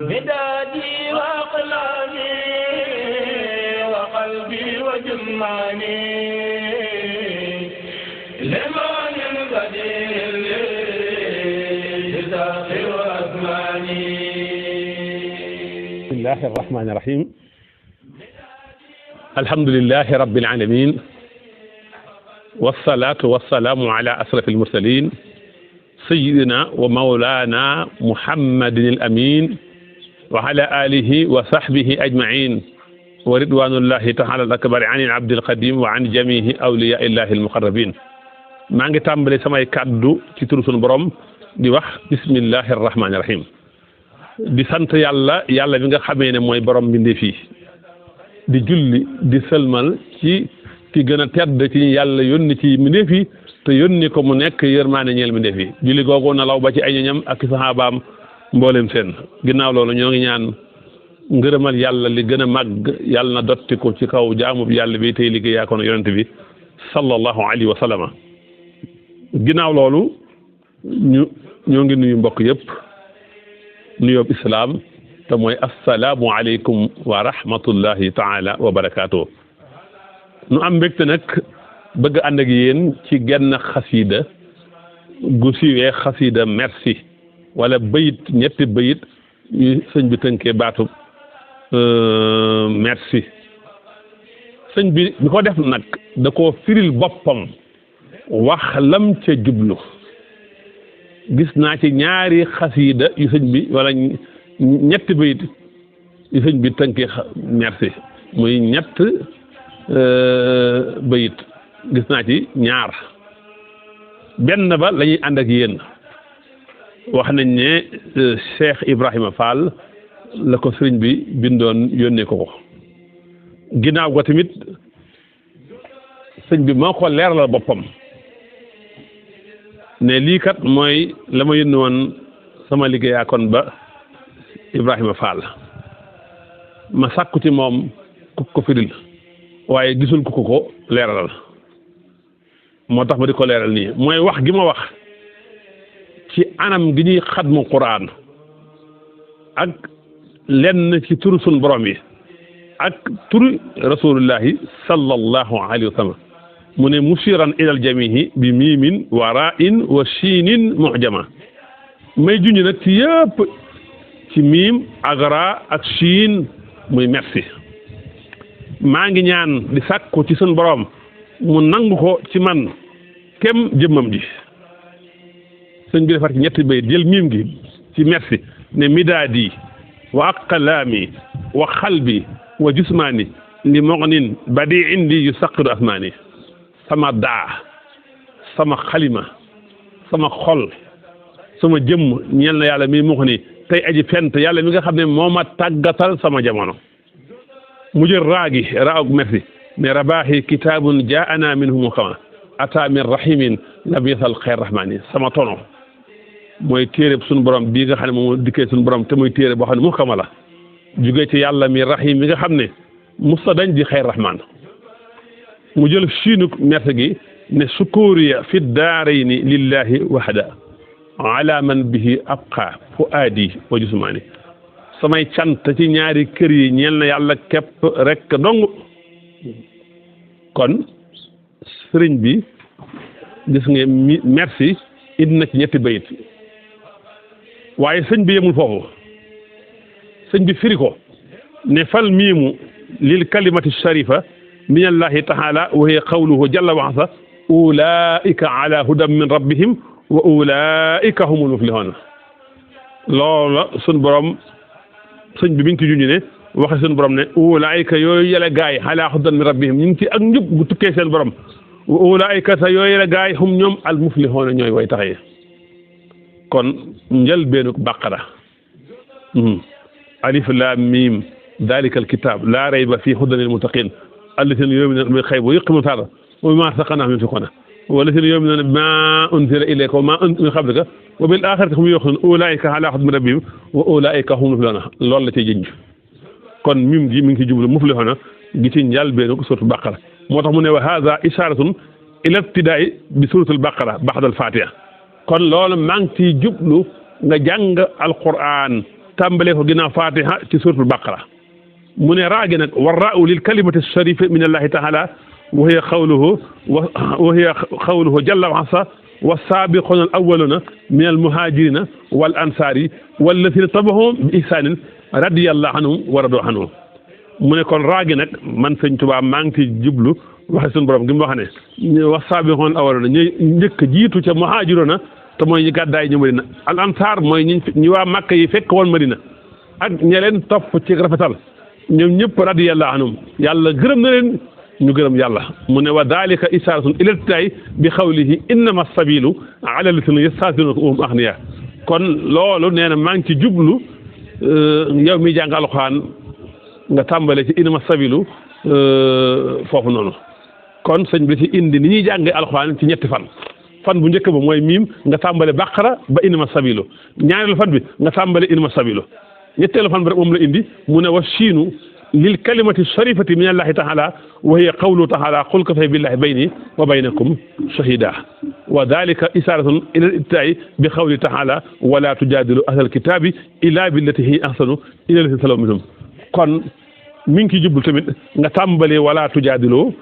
بدادي وأقلامي وقلبي وجماني لمن القدير للجزاء وأثماني. بسم الله الرحمن الرحيم. الحمد لله رب العالمين والصلاة والسلام على أشرف المرسلين سيدنا ومولانا محمد الأمين وعلى آله وصحبه أجمعين ورضوان الله تعالى الأكبر عن العبد القديم وعن جميع أولياء الله المقربين. maa ngi tàmbali samay kàddu ci turu sunu borom di wax bismillahi rahmaani rahim di sant yàlla bi nga xamee ne mooy borom mbindeef yi di julli di sëlmal ci ki gën a tedd ci yàlla yónni ci mbindeef yi te yónni ko mu nekk yërmaane ñeel mbindeef yi julli googu na law ba ci ay ñoñam ak saxaabaam mboolem seen. ginnaaw loolu ñoo ngi ñaan ngërëmal yàlla li gën a màgg yàlla na dotti ko ci kaw jaamu bi yàlla bi tey liggéey yaa ko yonent bi sallallahu alayhi wa sallam. ginnaaw loolu ñoo ngi nuyu mbokk yëpp nuyoob islaam te mooy assalaamu aleykum wa rahmatullahi taala wa barakaatu. nu am mbégte nag bëgg ànd ak yéen ci genn xasiida gu siwee xasiida merci wala bayit ñetti bayit yu sëñ bi tënkee baatub merci. sëñ bi ko def nag da koo firil boppam wax lam ca jublu. gis naa ci ñaari xasiida yu sëñ bi wala ñetti bayit yu sëñ bi tënkee merci muy ñett bayit gis naa ci ñaar. benn ba la ñuy ànd ak yéen wax nañ ne Cheikh Ibrahima Fall la ko sëriñ bi bindoon yónnee ko ginnaaw ga tamit sëñ bi moo ko leeralal boppam ne lii kat mooy la ma yónni woon sama liggéeyaa kon ba Ibrahima Fall ma sàkku ci moom ku ko firil waaye gisul ku ko leeralal moo tax ma di ko leeral nii mooy wax gi ma wax ci anam gi ñuy xadmu Quraan ak lenn ci turu sun borom yi ak turu rasulullahi sallallahu alayhi wa sallam mu ne mushiran ilal jamihi bi miimin wa ra'in wa shiinin mu'jama may junj nag ci yëpp ci miim ak raa ak shiin muy merci. maa ngi ñaan di sàkku ci sun borom mu nangu ko ci man kem jëmmam ji. sëñ bi defar ci ñetti bayit jël miim gi ci merci ne midaadi wa aqlaami wa xalbi wa jusmaani li moxnin badi indi yu saqidu asmaani. sama daa sama xalima sama xol sama jëmm ñeel na yàlla mi mox ni tey aji fent yàlla mi nga xam ne moo ma tàggatal sama jamono. mu jël raagi raag merci mais rabaaxi kitaabun jaana minhu muhkama ata min rahimin lam yasal xayr rahmani. sama tono mooy téere suñu borom bii nga xam ne moom dikkee suñu borom te muy téere boo xam ne muhkama la jugee ci yàlla mi rahim mi nga xam ne musta dañ di xayr rahman. mu jël siinuk merci gi ne sukuriya fi daarayni lillahi wahda ala man bihi abqa fuaadi wa jusmaani. samay cant ci ñaari kër yi ñeel na yàlla képp rek dong. kon sëriñ bi gis nga merci indi na ci ñetti bayit waaye sëñ bi yemul foofu sëñ bi firi ko ne fal miimu lil kalimati sharifa min allahi taala wa hiya qawluhu jalla wa asa ulaika ala hudan min rabbihim wa ulaika humul muflihun. loola sun borom sëñ bi mi ngi ci junj ne waxe sun borom ne ulaika yooyu yële gaay ala hudan min rabbihim ñu ngi ci ak njub gu tukkee seen borom wa ulaika ta yooyu yële gaay hum ñoom al muflihun ñooy way taxee. kon njëlbeenuk baqara alif laam miim dalika alkitab laa rayba fii hudan lil muttaqin allaziina yu'minuuna bil ghaybi wa yuqiimuuna s-salaata wa mimmaa razaqnaahum yunfiquun wallaziina yu'minuuna bimaa unzila ilayka wa maa unzila min qablika wa bil aaxirati hum yuuqinuun ulaa'ika alaa hudan min rabbihim wa ulaa'ika humul muflihuun loolu la cay jënj. kon mim gi mi ngi ci jublu muflihuuna gi ci njëlbeenuk suuratul baqara moo tax mu ne wa haazaa ishaaratun ilaa ibtidaa'i bi suuratil baqara ba'da al-faatiha. kon loolu maa ngi ciy jublu nga jàng alquran tàmbalee ko ginnaaw fatiha ci suratul baqara mu ne raagi nag war ra'u lil kalimati sharifa min allahi taala wa hiya qawluhu jalla wa asa والسابقون الأولون من المهاجرين والأنصار والذين تبعهم بإحسان رضي الله عنهم ورضوا عنه mu ne kon raagi nag man sëñ Tuubaa maa ngi ci jublu waxe suñu borom gi mu wax ne والسابقون الأولون ñi njëkk jiitu ca muhaajiroona te mooy ñi gàddaay ñu Madina al ansaar mooy ñi waa Makka yi fekk woon Madina ak ña leen topp ci rafetal ñoom ñëpp radiyallahu anhum yàlla gërëm na leen ñu gërëm yàlla mu ne wa dalika isaaratun ilal tay bi xawlihi innama sabilu ala lasina yastasinuka hum axniya kon loolu nee na maa ngi ci jublu yow mi jàng alxuraan nga tàmbale ci innama sabilu foofu noonu kon sëñ bi ci indi ni ñuy jàngee alxuraan ci ñetti fan bu njëkk ba mooy miim nga tàmbale baqara ba innama sabilu ñaareelu fan bi nga tàmbale innama sabilu ñetteelu fan bi rek moom la indi mu ne wa shiinu lil kalimati sharifati min allahi taala wa hiya qawlu taala qul kafa billahi bayni wa baynakum shahida wa dalika isaratun ila al-ibtida'i bi qawli taala wala tujadilu ahlal kitabi illa billati hiya ahsanu illa allazina salamu minhum kon mi ngi ci jublu tamit nga tàmbalee wala tujadilu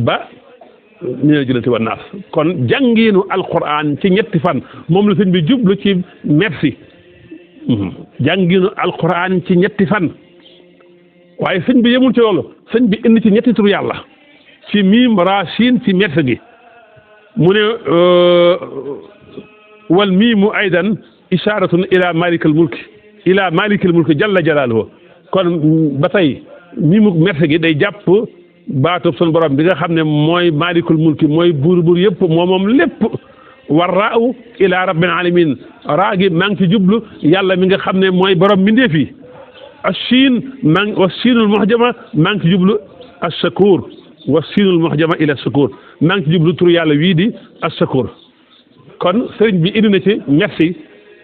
ba minal jinnati wan naas kon jàngiinu alquran ci ñetti fan moom la sëñ bi jublu ci merci jàngiinu alquran ci ñetti fan waaye sëñ bi yemul ci loolu sëñ bi indi ci ñetti tur yàlla ci miim raa siin ci merci gi mu ne wal miimu aydan isharatun ila malikal mulki jalla jalaaluhu kon ba tey miimu merci gi day jàpp baatub sun borom bi nga xam ne mooy malikul mulki mooy buur yëpp moom lépp war raaw ila rabbil alamin raa gi maa ngi ci jublu yàlla mi nga xam ne mooy borom mbindeef yi الشين والسين المحجمة مانك جبلو الشكور والسين المحجمة إلى الشكور مانك جبلو ترو يالا ويدي الشكور كون سيرن بي إندي نتي ميرسي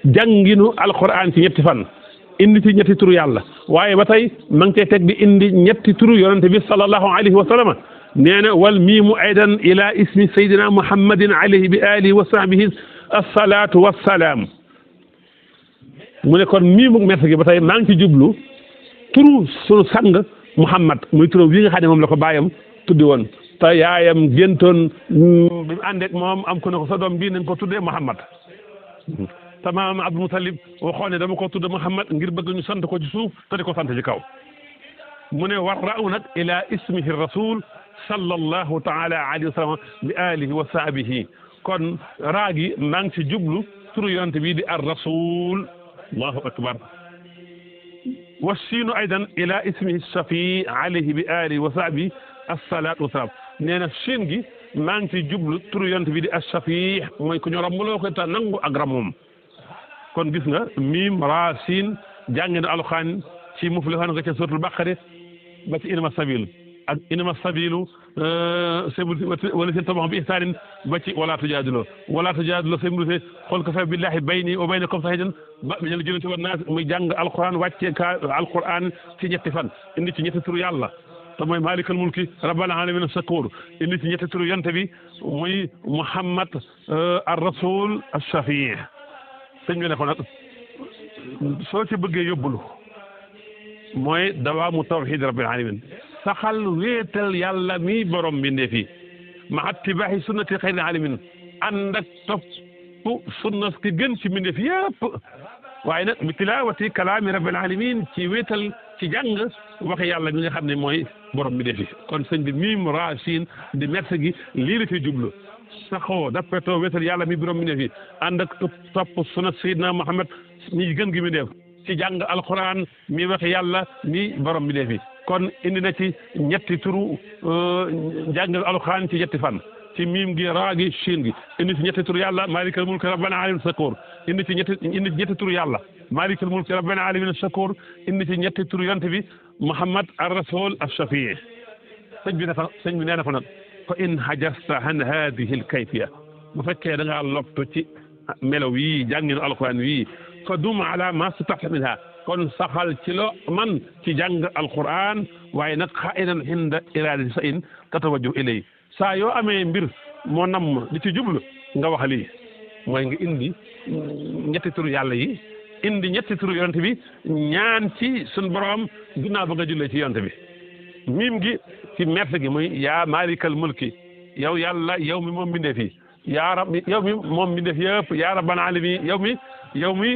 جانغينو القرآن تي ñetti fan indi ci ñetti turu yàlla waaye ba tey ma ngi teg di indi ñetti turu yonente bi sallallahu alayhi wa sallam nee na wal miimu aydan ila ismi sayyidina muhammadin alayhi bi alihi wa sahbihi assalatu wassalaam mu ne kon mii mu merci gi ba tey maa ngi ci jublu turu sunu sang Muhammad muy turam wi nga xam ne moom la ko bàyyam tuddi woon te yaayam géntoon bi mu àndeek moom am ko ne ko sa doom bii nañ ko tuddee Muhammad te maam Abdul Mutalib waxoon ne dama ko tudde Muhammad ngir bëgg ñu sant ko ci suuf te di ko sant ci kaw mu ne war ra'u nag ila ismihi rasul sallallahu taala alayhi wa sallam bi alihi wa sahbihi kon raagi maa ngi ci jublu turu yonente bii di ar rasul allahu akbar والشين أيضا إلى اسمه الشفيع عليه بآله وصحبه الصلاة والسلام نينا الشين جي مانتي جبل ترو يونت بي دي الشفيع موي كو ñoram lo ko ta nangu ak ramum kon gis nga mim ra sin jangé na alquran ci muflihun nga ci suratul baqara ba ci inama sabil ak inama sabilu sebul wala sen tabax bi ihsanin ba ci wala tujadilu sebul xol ko fa billahi bayni wa baynakum sahidan ba mi ñu jël ci war naas muy jàng alquran wàcce ka alquran ci ñetti fan indi ci ñetti turu yàlla te mooy malikal mulki rabbal alamin shakur indi ci ñetti turu yonte bi muy muhammad ar rasul al shafii sëñ bi ne ko nag soo ci bëggee yóbbulu mooy dawaamu tawhid rabbil alamin saxal wéetal yàlla mi borom mbindee fi ma attibaahi sunnati xayril alamin ànd ak topp sunna ki gën ci mbindeef yëpp waaye nag bi tilaawati kalaami rabbil alamin ci wéetal ci jàng waxe yàlla mi nga xam ne mooy borom mbindeef yi kon sëñ bi miim raa siin di merci gi lii la fi jublu saxoo dappetoo wéetal yàlla mi borom mbindeef yi ànd ak topp sunna Seydina Muhammad mi gën gi mbindeef ci jàng alquran mi waxe yàlla mi borom mbindeef yi kon indi na ci ñetti turu jàngal alquran ci ñetti fan ci miim gi raa gi shiin gi indi ci ñetti tur yàlla malikal mulki rabbana alamin shakur indi ci ñetti tur yàlla malikal mulki rabbana alamin shakur indi ci ñetti tur yonte bi muhammad ar rasul al shafii sëñ bi nee na fa nag fa in hajasta an hadihi al kayfiya bu fekkee da ngaa loptu ci melaw yi jànginu alquran wi fa dum ala ma stataxta minha kon saxal ci lo man ci jàng alquran waaye nag xainan inda iradati sa in tatawajjuh ilay saa yoo amee mbir moo nam di ci jublu nga wax lii mooy nga indi ñetti turu yàlla yi indi ñetti turu yonent bi ñaan ci suñ borom ginnaaw ba nga jullee ci yonent bi miim gi ci merci gi muy yaa maalikal mulki yow yàlla yow mi moom mbindeef yi yaa rab yow mi moom mbindeef yëpp yaa rabbal alamin yow mi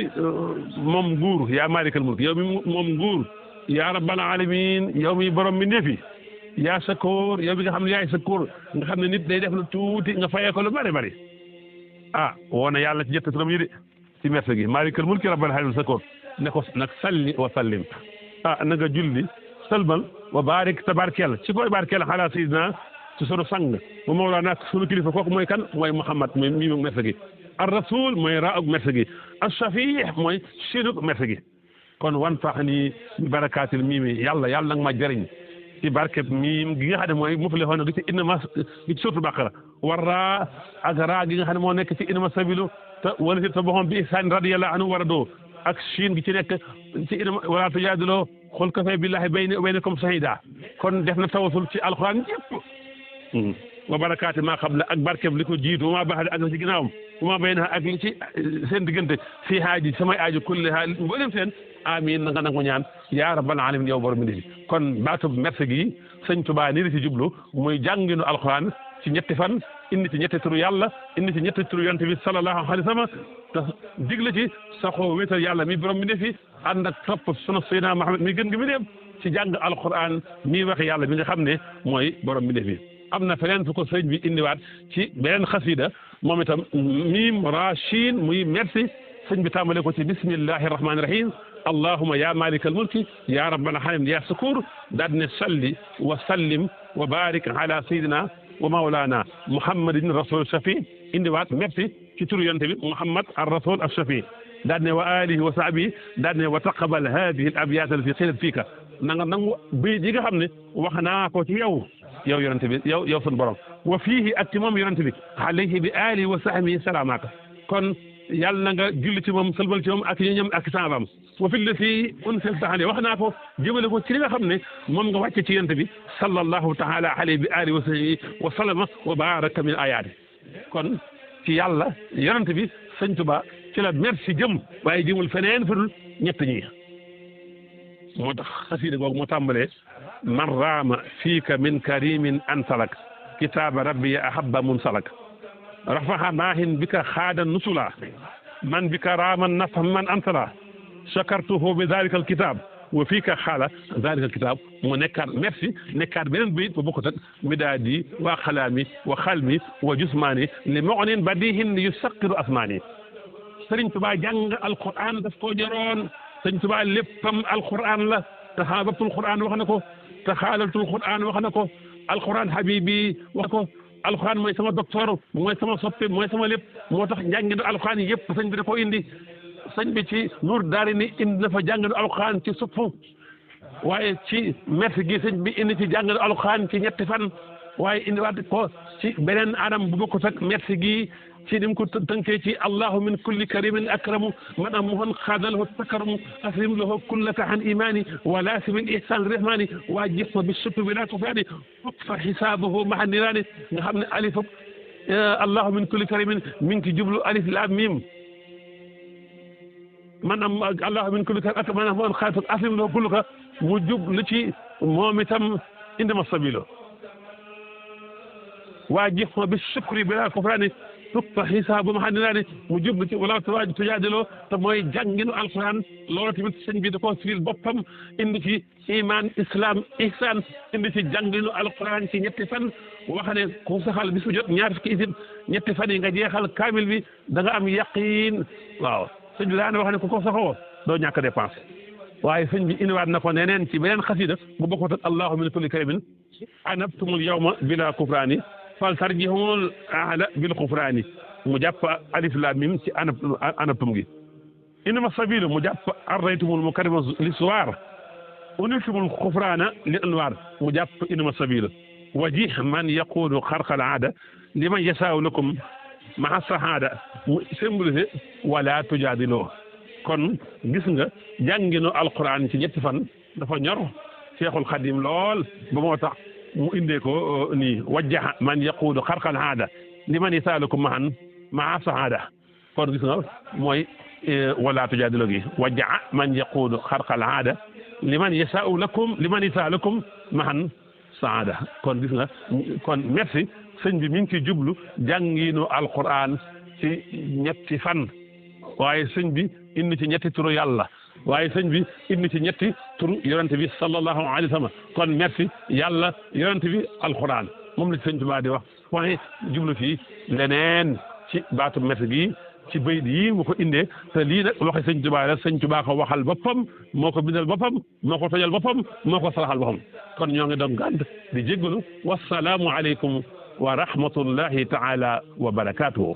moom nguur yaa maalikal mulki yow mi moom nguur yaa rabbal alamin yow mi borom mbindeef yi yaa sakoor yow mi nga xam ne yaay sakoor nga xam ne nit day def lu tuuti nga fayee ko lu bari bari ah woona yàlla ci ñetti turam yi de ci merci gi maalikal mulki rabbal alamin sakoor ne ko nag salli wa sallim ah na nga julli sëlmal wa barik tabarkel ci koy barkel xalaa sayidina ci sunu sang bu mawlaana sunu kilifa kooku mooy kan mooy Muhammad mooy mii merci gi ar rasul mooy ra ak merci gi as shafii mooy sinuk merci gi kon wan fax nii barakaatil mii mi yàlla nag ma jëriñ ci barkeb miim gi nga xam ne mooy muflixoon gi ci innama gi ci surtu Baqara war raa ak raa gi nga xam ne moo nekk ci innama sabilu te wala si ta boxom bi ihsaan radiyallahu anhu war a doo ak siin gi ci nekk ci innama wala tujaadiloo xul kafaa billahi bayni wa baynakum shahida kon def na tawasul ci alxuraan yëpp wa barakaati maa xam la ak barkeb li ko jiitu wa maa baax ak la ci ginnaawam wa maa bayna ak li ci seen diggante fii haaji samay aajo kulli haa mboolem seen amiin na nga nangu ñaan yaa rabbal alamin yow borom bi kon baatub merci gi sëñ Tuubaa nii la ci jublu muy jànginu alxuraan ci ñetti fan indi ci ñetti turu yàlla indi ci ñetti turu yonent bi sallallahu alayhi wa sallam te digle ci saxoo wéetal yàlla mi borom bi ne fi ànd ak topp sunu Seydina Muhammad mi gën gi mi dem ci jàng alxuraan mi wax yàlla mi nga xam ne mooy borom bi ne fi am na feneen fu ko sëñ bi indiwaat ci beneen xasida moom itam miim raa shiin muy merci sëñ bi tàmbale ko ci bismillahi rahmaani rahim allahuma ya malikal mulki ya rabbal alamin ya sukur daal ne salli wa sallim wa barik ala sayidina wa mawlana muhammadin rasul shafi indiwaat merci ci turu yonte bi muhammad ar rasul al shafi daal ne wa alihi wa sahbihi daal ne wa taqabal hadihi al abyat fi xilat fiika na nga nangu bii ji nga xam ne wax naa ko ci yow yonente bi yow sun borom wa fiihi ak ci moom yonente bi alayhi bi alihi wa sahbihi salaamaka kon yàlla na nga julli ci moom sëlbal ci moom ak ñi ñoom ak saabam wa fi la si unsil taxale wax naa ko jëmale ko ci li nga xam ne moom nga wàcce ci yonent bi sallallahu taala alayhi bi alihi wa sahbihi wa sallama wa baraka min ayaati kon ci yàlla yonent bi sëñ Tuba ci la merci jëm waaye jëmul feneen fudul ñett ñi moo tax xasida googu moo tàmbalee man raama fiika min karimin ansalak kitaaba rabbi ahabba munsalak rafaxa maahin bika xaada nusula man bika raaman nafa man ansala shakartuhu bi dalika alkitab wa fiika xaala dalika alkitab mu nekkaat merci nekkaat beneen bayit ba bokkut ak midaadi wa xalaami wa xalmi wa jusmaani li moxnin badihin yusaqiru asmaani Sëriñ Tuubaa jàng alquran daf koo joroon Sëriñ Tuubaa léppam alquran la taxaabatul quran wax na ko taxaalatul quran wax na ko alquran habibi wax ko alxuraan mooy sama docteur mooy sama soppe mooy sama lépp moo tax njànginu alxuraan yëpp sëñ bi da ko indi sëñ bi ci nuur daari ni indi na fa jànginu alxuraan ci suppu waaye ci merci gi sëñ bi indi ci jànginu alxuraan ci ñetti fan waaye indiwaat ko ci beneen anam bu bokkut ak merci gi ci nim ko tënkee ci allahu min kulli karimin akramu man amuhon xaadalahu takaramu aslim lahu kullaka an imani wa lasimin ihsan rahmani waa jifma bi suppi bi laa kufraani fa xisaabahu maha niraani nga xam ne alif allahu min kulli karimin mi ngi ci jublu alif laam mim man am allahu min kulli karimin man amuhon xaadalahu aslim lahu kullaka mu jublu ci moom itam indi ma sabilo waa jifma bi suppi bi laa kufraani tukfa xisaabu ma xam ne ne mu jublu ci wala tujaadiloo te mooy jànginu alquran loolu tamit sëñ bi da koo firil boppam indi ci iman islam ihsan indi ci jànginu alquran ci ñetti fan wax ne ku saxal bi su jot ñaar fukki isib ñetti fan yi nga jeexal kaamil bi da nga am yaqiin waaw sëñ bi daana wax ne ku ko saxoo doo ñàkk dépense waaye sëñ bi indiwaat na ko neneen ci beneen xasida bu bokkut ak allahu min kulli karimin anabtumul yawma bila kufraani fal tarjihul aala bil xufraani mu jàpp alif laam mim ci anabtum gi inama sabilu mu jàpp arraytumul mukarrima li suwaar uniltumul xufraana li anwaar mu jàpp inama sabilu wajih man yaqulu xarqal aada liman yasaaw lakum maa sahaada mu symbolisé wala tujaadiloo kon gis nga jànginu alquran ci ñetti fan dafa ñor Seexul Xadim lool ba moo tax mu indee ko nii wajjaha man yaquudu xarqal aada liman yasaalukum maa sahaada kon gis nga mooy wala tujaadilu gi wajaa man yaquudu xarqal aada liman yasaau lakum mahan saada kon gis nga kon merci sëñ bi mi ngi ci jublu jàngiinu alquran ci ñetti fan waaye sëñ bi indi ci ñetti turu yàlla waaye sëñ bi indi ci ñetti turu yonente bi sallallahu alayhi wa sallam kon merci yàlla yonente bi alquran moom la ci sëñ Tuubaa di wax waaye jublu fii leneen ci baatu merci gi ci bayit yi mu ko indee te lii nag waxe sëñ Tuubaa la sëñ Tuubaa ko waxal boppam moo ko bindal boppam moo ko tojal boppam moo ko saraxal boppam kon ñoo ngi doon gànd di jéggalu wasalaamu aleykum wa rahmatullahi taala wa barakatuhu